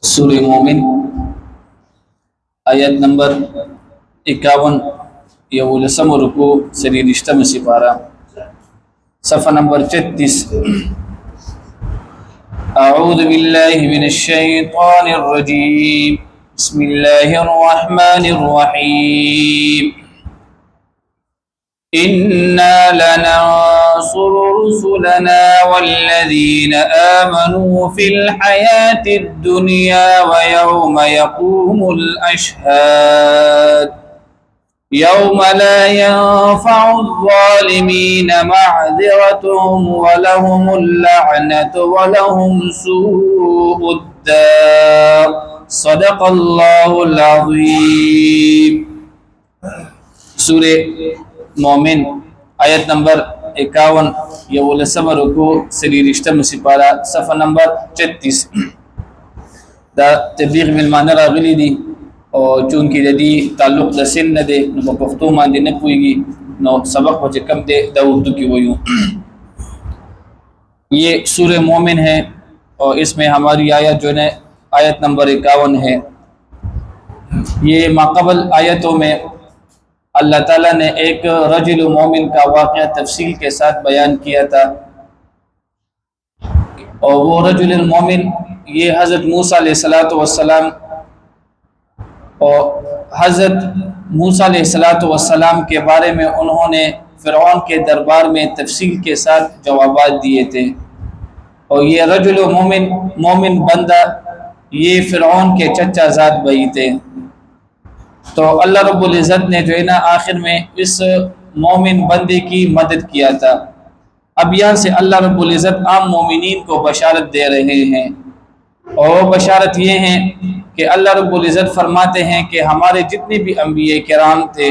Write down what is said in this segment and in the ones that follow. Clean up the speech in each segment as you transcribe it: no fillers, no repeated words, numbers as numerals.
سورہ مومن آیت نمبر 51 یولسم رکوع سری رشتم سپارہ صفحہ نمبر 36. اعوذ باللہ من الشیطان الرجیم بسم اللہ الرحمن الرحیم إنا لننصر رسلنا والذين آمنوا في الحياة الدنيا ويوم يقوم الأشهاد يوم لا ينفع الظالمين معذرتهم ولهم اللعنة ولهم سوء الدار. صدق الله العظيم. سورہ مومن آیت نمبر 51 یولسم رکوع سری رشتم سپارہ صفحہ نمبر 36. دا تبلیغ ملمانہ راغلی دی اور چونکہ دا دی تعلق دا سن نہ دے نو پختو مان دے نہ پوئیگی نو سبق وجہ کم دے دا اردو کی ویوں. یہ سورہ مومن ہے اور اس میں ہماری آیت جو ہے آیت نمبر 51 ہے. یہ ماقبل آیتوں میں اللہ تعالیٰ نے ایک رجل مومن کا واقعہ تفصیل کے ساتھ بیان کیا تھا، اور وہ رجل المومن یہ حضرت موسیٰ علیہ السلام اور حضرت موسیٰ علیہ السلام کے بارے میں انہوں نے فرعون کے دربار میں تفصیل کے ساتھ جوابات دیے تھے. اور یہ رجل مومن بندہ یہ فرعون کے چچا زاد بھائی تھے. تو اللہ رب العزت نے جو ہے نا آخر میں اس مومن بندے کی مدد کیا تھا. اب یہاں سے اللہ رب العزت عام مومنین کو بشارت دے رہے ہیں، اور بشارت یہ ہے کہ اللہ رب العزت فرماتے ہیں کہ ہمارے جتنے بھی انبیاء کرام تھے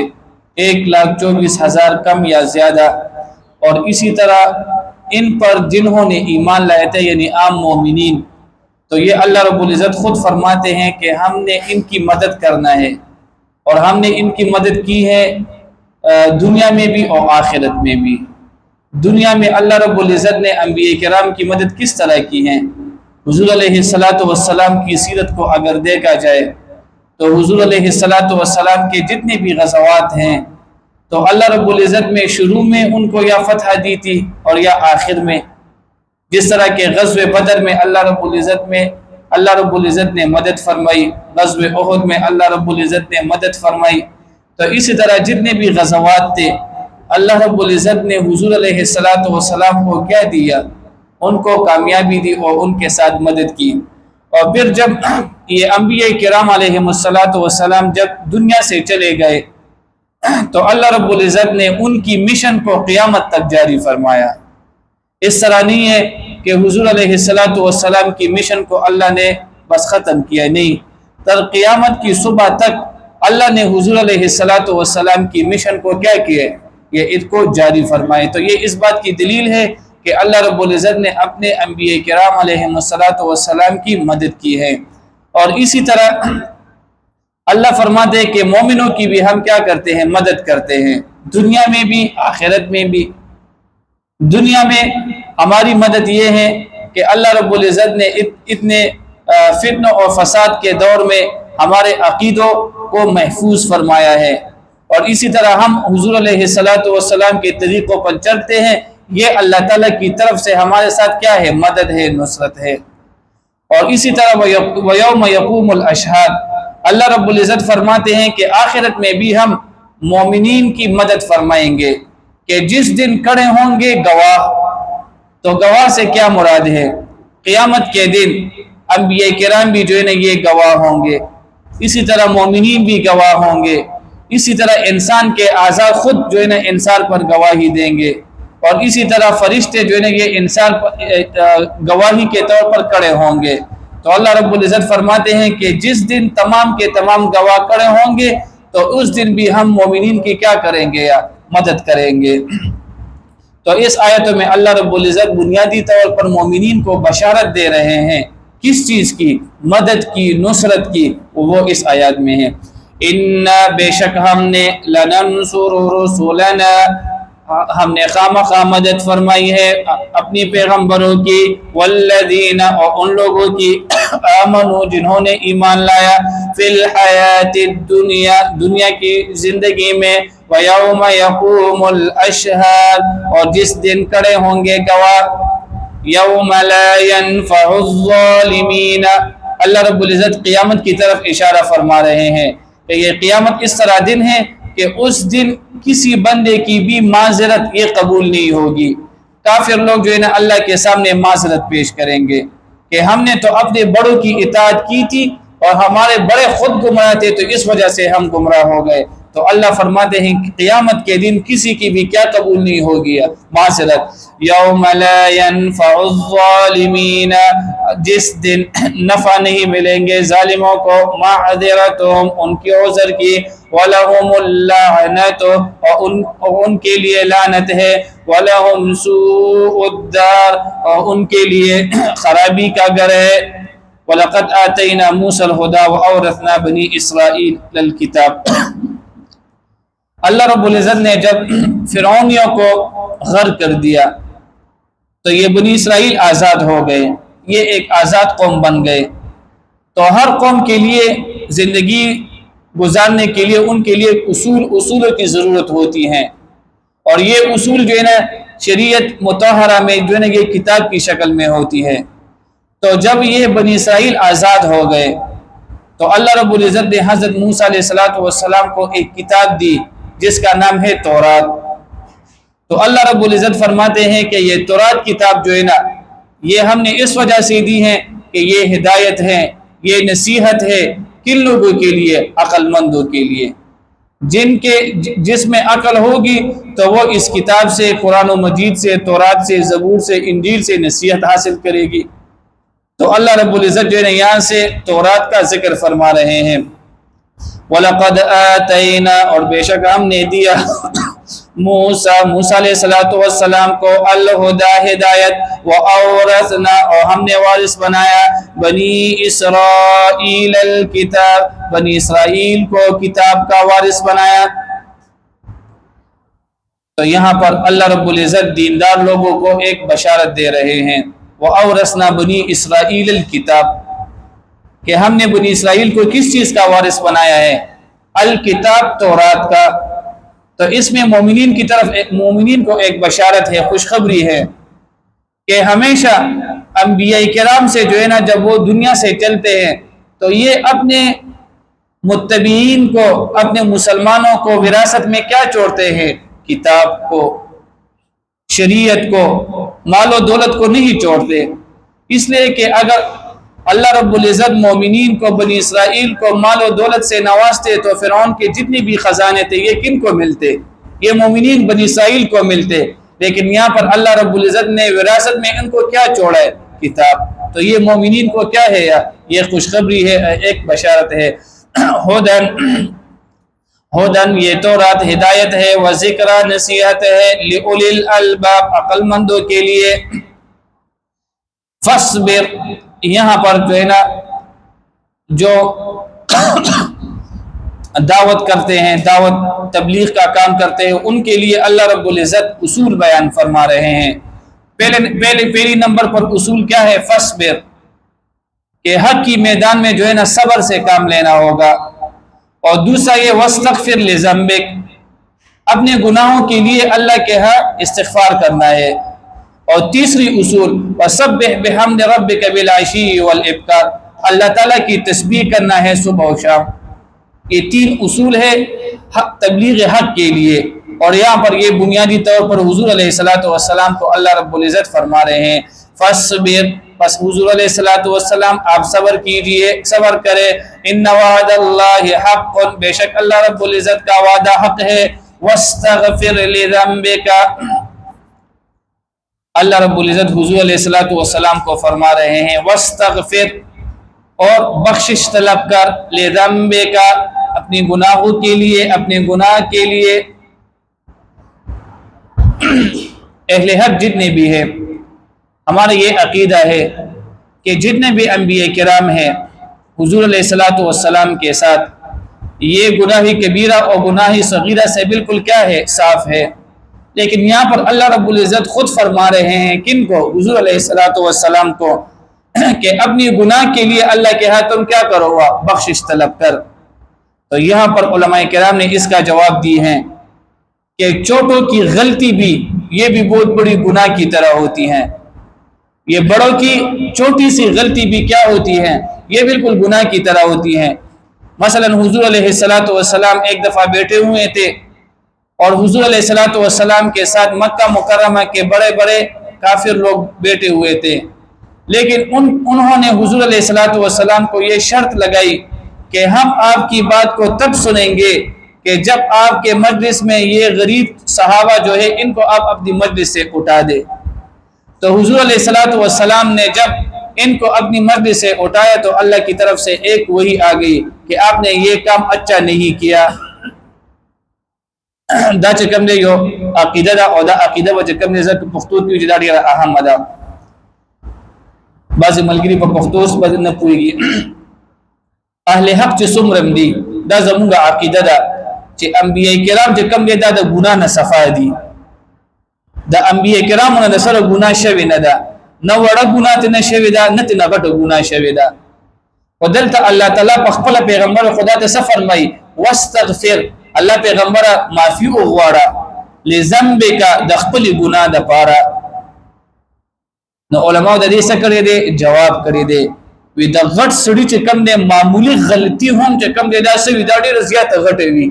1,24,000 کم یا زیادہ، اور اسی طرح ان پر جنہوں نے ایمان لائے تھے یعنی عام مومنین، تو یہ اللہ رب العزت خود فرماتے ہیں کہ ہم نے ان کی مدد کرنا ہے، اور ہم نے ان کی مدد کی ہے دنیا میں بھی اور آخرت میں بھی. دنیا میں اللہ رب العزت نے انبیاء کرام کی مدد کس طرح کی ہے؟ حضور علیہ السلام کی سیرت کو اگر دیکھا جائے تو حضور علیہ السلام کے جتنے بھی غزوات ہیں تو اللہ رب العزت میں شروع میں ان کو یا فتح دی تھی اور یا آخر میں. جس طرح کہ غزوہ بدر میں اللہ رب العزت نے مدد فرمائی، غزوہ احد میں اللہ رب العزت نے مدد فرمائی. تو اسی طرح جتنے بھی غزوات تھے اللہ رب العزت نے حضور علیہ السلام کو کیا دیا؟ ان کو کامیابی دی اور ان کے ساتھ مدد کی. اور پھر جب یہ انبیاء کرام علیہ السلام جب دنیا سے چلے گئے تو اللہ رب العزت نے ان کی مشن کو قیامت تک جاری فرمایا. اس طرح نہیں ہے کہ حضور علیہ السلام کی مشن کو اللہ نے بس ختم کیا، نہیں، تر قیامت کی صبح تک اللہ نے حضور علیہ السلام کی مشن کو کیا کیا؟ یہ اس کو جاری فرمائے. تو یہ اس بات کی دلیل ہے کہ اللہ رب العزت نے اپنے انبیاء کرام علیہ السلام کی مدد کی ہے. اور اسی طرح اللہ فرماتے ہیں کہ مومنوں کی بھی ہم کیا کرتے ہیں؟ مدد کرتے ہیں، دنیا میں بھی آخرت میں بھی. دنیا میں ہماری مدد یہ ہے کہ اللہ رب العزت نے اتنے فتن اور فساد کے دور میں ہمارے عقیدوں کو محفوظ فرمایا ہے، اور اسی طرح ہم حضور علیہ السلام کے طریقوں پر چلتے ہیں. یہ اللہ تعالیٰ کی طرف سے ہمارے ساتھ کیا ہے؟ مدد ہے، نصرت ہے. اور اسی طرح وَيَوْمَ يَقُومُ الْأَشْهَادُ اللہ رب العزت فرماتے ہیں کہ آخرت میں بھی ہم مومنین کی مدد فرمائیں گے کہ جس دن کھڑے ہوں گے گواہ. تو گواہ سے کیا مراد ہے؟ قیامت کے دن انبیاء کرام بھی جو ہے نا یہ گواہ ہوں گے، اسی طرح مومنین بھی گواہ ہوں گے، اسی طرح انسان کے اعضاء خود جو ہے نا انسان پر گواہی دیں گے، اور اسی طرح فرشتے جو ہے نا یہ انسان پر گواہی کے طور پر کھڑے ہوں گے. تو اللہ رب العزت فرماتے ہیں کہ جس دن تمام کے تمام گواہ کھڑے ہوں گے تو اس دن بھی ہم مومنین کی کیا کریں گے؟ یا مدد کریں گے. تو اس آیتوں میں اللہ رب العزت بنیادی طور پر مومنین کو بشارت دے رہے ہیں. کس چیز کی؟ مدد کی، نصرت کی. وہ اس آیات میں ہے. اِنَّا بے شک ہم نے لَنَنْصُرُ رُسُلَنَا ہم نے خامخواہ مدد فرمائی ہے اپنی پیغمبروں کی، والذین اور ان لوگوں کی آمنوا جنہوں نے ایمان لایا، فی الحیات الدنیا دنیا کی زندگی میں، ویوم یقوم الاشہاد اور جس دن کھڑے ہوں گے گواہ، یوم لا ینفع الظالمین، اللہ رب العزت قیامت کی طرف اشارہ فرما رہے ہیں کہ یہ قیامت اس طرح دن ہے کہ اس دن کسی بندے کی بھی معذرت یہ قبول نہیں ہوگی۔ کافر لوگ جو ہے نا اللہ کے سامنے معذرت پیش کریں گے کہ ہم نے تو اپنے بڑوں کی اطاعت کی تھی اور ہمارے بڑے خود گمراہ تھے تو اس وجہ سے ہم گمراہ ہو گئے۔ تو اللہ فرماتے ہیں کہ قیامت کے دن کسی کی بھی کیا قبول نہیں ہوگی معذرت، یوم لا ینفع الظالمین، جس دن نفع نہیں ملیں گے ظالموں کو، معذرتهم ان کی عذر کی، وَلَهُمُ اللَّعْنَةُ اور ان کے لیے لعنت ہے، وَلَهُمْ سُوءُ الدَّارِ اور ان کے لیے خرابی کا گھر ہے۔ وَلَقَدْ آتَيْنَا مُوسَى الْهُدَى وَأَوْرَثْنَا بَنِي إِسْرَائِيلَ الْكِتَابَ۔ اللہ رب العزت نے جب فرعونیوں کو غرق کر دیا تو یہ بنی اسرائیل آزاد ہو گئے، یہ ایک آزاد قوم بن گئے۔ تو ہر قوم کے لیے زندگی گزارنے کے لیے ان کے لیے اصولوں کی ضرورت ہوتی ہیں، اور یہ اصول جو ہے نا شریعت مطہرہ میں جو ہے نا یہ کتاب کی شکل میں ہوتی ہے۔ تو جب یہ بنی اسرائیل آزاد ہو گئے تو اللہ رب العزت نے حضرت موسیٰ علیہ السلام کو ایک کتاب دی جس کا نام ہے تورات۔ تو اللہ رب العزت فرماتے ہیں کہ یہ تورات کتاب جو ہے نا یہ ہم نے اس وجہ سے دی ہے کہ یہ ہدایت ہے، یہ نصیحت ہے کن لوگوں کے لیے؟ عقل مندوں کے لیے، جس میں عقل ہوگی تو وہ اس کتاب سے، قرآن و مجید سے، تورات سے، زبور سے، انجیل سے نصیحت حاصل کرے گی۔ تو اللہ رب العزت جو ہے یہاں سے تورات کا ذکر فرما رہے ہیں، وَلَقَدْ آتَيْنَا اور بے شک ہم نے دیا موسیٰ علیہ السلام کو الہدا ہدایت، وَأَوْرَثْنَا اور ہم نے وارث بنایا بنی اسرائیل الکتاب، بنی اسرائیل کو کتاب کا وارث بنایا۔ تو یہاں پر اللہ رب العزت دیندار لوگوں کو ایک بشارت دے رہے ہیں، وَأَوْرَثْنَا بنی اسرائیل الکتاب، کہ ہم نے بنی اسرائیل کو کس چیز کا وارث بنایا ہے؟ الکتاب، تورات کا۔ تو اس میں مومنین کی طرف مومنین کو ایک بشارت ہے، خوشخبری ہے کہ ہمیشہ انبیاء کرام سے جو ہے نا جب وہ دنیا سے چلتے ہیں تو یہ اپنے متبعین کو، اپنے مسلمانوں کو وراثت میں کیا چھوڑتے ہیں؟ کتاب کو، شریعت کو، مال و دولت کو نہیں چھوڑتے۔ اس لیے کہ اگر اللہ رب العزت مومنین کو، بنی اسرائیل کو مال و دولت سے نوازتے تو فرعون کے جتنے بھی خزانے تھے یہ کن کو ملتے؟ یہ مومنین بنی اسرائیل کو ملتے۔ لیکن یہاں پر اللہ رب العزت نے وراثت میں ان کو کیا چھوڑا ہے؟ کتاب۔ تو یہ مومنین کو کیا ہے؟ یہ خوشخبری ہے، ایک بشارت ہے۔ ہدن یہ تورات ہدایت ہے، وذکر نصیحت ہے، لأولی الالباب عقل مندوں کے لیے۔ فاصبر یہاں پر جو ہے نا جو دعوت کرتے ہیں، دعوت تبلیغ کا کام کرتے ہیں، ان کے لیے اللہ رب العزت اصول بیان فرما رہے ہیں۔ پہلی نمبر پر اصول کیا ہے؟ فاصبر، کہ حق کی میدان میں جو ہے نا صبر سے کام لینا ہوگا۔ اور دوسرا یہ واستغفر لذنبک، اپنے گناہوں کے لیے اللہ کے ہاں استغفار کرنا ہے۔ اور تیسری اصول وسبح بحمد ربک بالعشی والابکار، اللہ تعالیٰ کی تسبیح کرنا ہے صبح و شام۔ یہ تین اصول ہے تبلیغ حق کے لیے، اور یہاں پر یہ بنیادی طور پر حضور علیہ السلام کو اللہ رب العزت فرما رہے ہیں فاصبر، بس حضور علیہ السلام آپ صبر کیجئے، صبر کرے۔ ان وعد اللہ حق، بے شک اللہ رب العزت کا وعدہ حق ہے۔ واستغفر لذنبک، اللہ رب العزت حضور علیہ السلام کو فرما رہے ہیں واستغفر، اور بخشش طلب کر، لذنبک اپنے گناہوں کے لیے، اپنے گناہ کے لیے۔ اہل حق جتنے بھی ہیں، ہمارا یہ عقیدہ ہے کہ جتنے بھی انبیاء کرام ہیں حضور علیہ السلام کے ساتھ، یہ گناہ کبیرہ اور گناہ صغیرہ سے بالکل کیا ہے؟ صاف ہے۔ لیکن یہاں پر اللہ رب العزت خود فرما رہے ہیں کن کو؟ حضور علیہ الصلوۃ والسلام کو، کہ اپنی گناہ کے لیے اللہ کے ہاں تم کیا کرو گا؟ بخشش طلب کر۔ تو یہاں پر علماء کرام نے اس کا جواب دی ہے کہ چھوٹوں کی غلطی بھی یہ بھی بہت بڑی گناہ کی طرح ہوتی ہیں، یہ بڑوں کی چھوٹی سی غلطی بھی کیا ہوتی ہے؟ یہ بالکل گناہ کی طرح ہوتی ہیں۔ مثلا حضور علیہ الصلوۃ والسلام ایک دفعہ بیٹھے ہوئے تھے اور حضور علیہ الصلوۃ والسلام کے ساتھ مکہ مکرمہ کے بڑے بڑے کافر لوگ بیٹھے ہوئے تھے، لیکن انہوں نے حضور علیہ الصلوۃ والسلام کو یہ شرط لگائی کہ ہم آپ کی بات کو تب سنیں گے کہ جب آپ کے مجلس میں یہ غریب صحابہ جو ہے ان کو آپ اپنی مجلس سے اٹھا دے۔ تو حضور علیہ الصلوۃ والسلام نے جب ان کو اپنی مجلس سے اٹھایا تو اللہ کی طرف سے ایک وحی آ گئی کہ آپ نے یہ کام اچھا نہیں کیا۔ دا چکم دے یو عقیدہ دا او دا عقیدہ و چکم دے زر پختو کی وجدہ دیر اہم دا بعضی ملگری پا پختوس با نہ پوئی گی اہل حق چی سمرم دی دا زمونگا عقیدہ دا چی انبیاء کرام چکم دے دا گناہ نہ صفا دی، دا انبیاء کرام انہا دا سر گناہ شوی نہ دا، نہ وڑا گناہ تینا شوی دا نہ تینا غٹ گناہ شوی دا۔ و دلتا اللہ تعالیٰ پخپل پیغمبر خدا تا سفرمائی واستغفر، اللہ پیغمبر معافی اغوارا لزنبکا دخپل گناہ دا پارا۔ نو علماء دا دے سکرے دے جواب کرے دے وی دا غٹ سڑی چکم دے معمولی غلطی ہم چکم دے دا سوی دا دے رضیات غٹ ہوئی،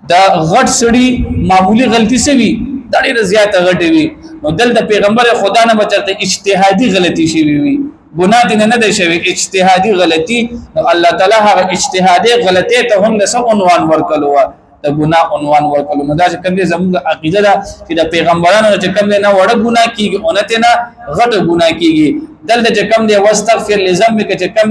دا غٹ سڑی معمولی غلطی سے بھی دا دے رضیات غٹ ہوئی۔ نو دل دا پیغمبر خدا نہ بچرتے اجتہادی غلطی شوی ہوئی، گناہ دینے نہ دے شوی اجتہادی غلطی، نو اللہ تعالیٰ اجتہادی غلطی تو ہم نے سب عنوان ورکل ہوا تا گناہ عنوان ورکل ہوا۔ دا چکم دے زمونگا عقیدہ دا کہ دا پیغمبرانو چکم دے نا وڑا گناہ کی گی انتے نا غٹ گناہ کی گی۔ دل دا چکم دے واستغفر لذنبک چکم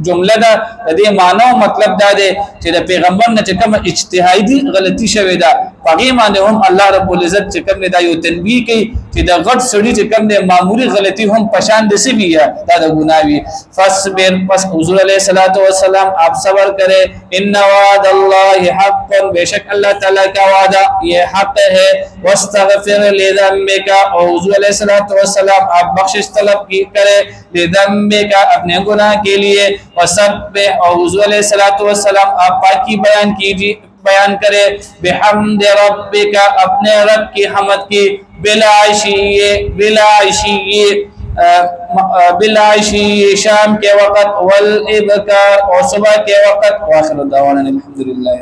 جملہ دا دے معنی و مطلب دا دے کہ دا پیغمبر نا چکم اجتہادی غلطی شوی دا پاگیمان دے ہم اللہ رب العزت چکم دے دا یو تنبیہ کی کہ دا غٹ سڑی چکم دے معمولی غلطی ہم پشان دے سی بھی ہے دا دا گناہوی۔ فصبر، پس حضور علیہ السلام آپ صبر کرے، ان وعد اللہ حق، بے شک اللہ تعالیٰ کا وعدہ یہ حق ہے، واستغفر لذنبک، اور حضور علیہ السلام آپ بخشش طلب کی کرے لذنبک اپنے گناہ کے لیے، وسبح، اور حضور علیہ السلام آپ پاکی بیان کرے بحمد ربک اپنے رب کی حمد کی، بالعشی شام کے وقت، والابکار اور صبح کے وقت، واخر دعوانا الحمدللہ۔